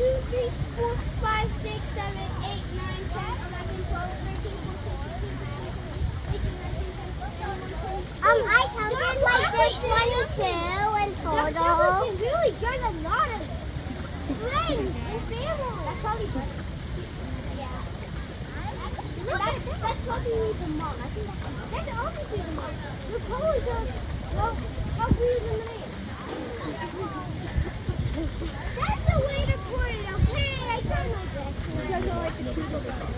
2, 3, 4, 5, 6, 7, 8, 9, 10, 11, 12, 13, 14, 15, 16, 17, 18, 19, 20. I counted like there's 22 in total. That really good. A lot of friends and family. That's probably good. Yeah. That's probably the mom. I think that's the mom. That's obviously the mom. Look, probably the how weird the name. That's the way to put it, okay? I don't like that.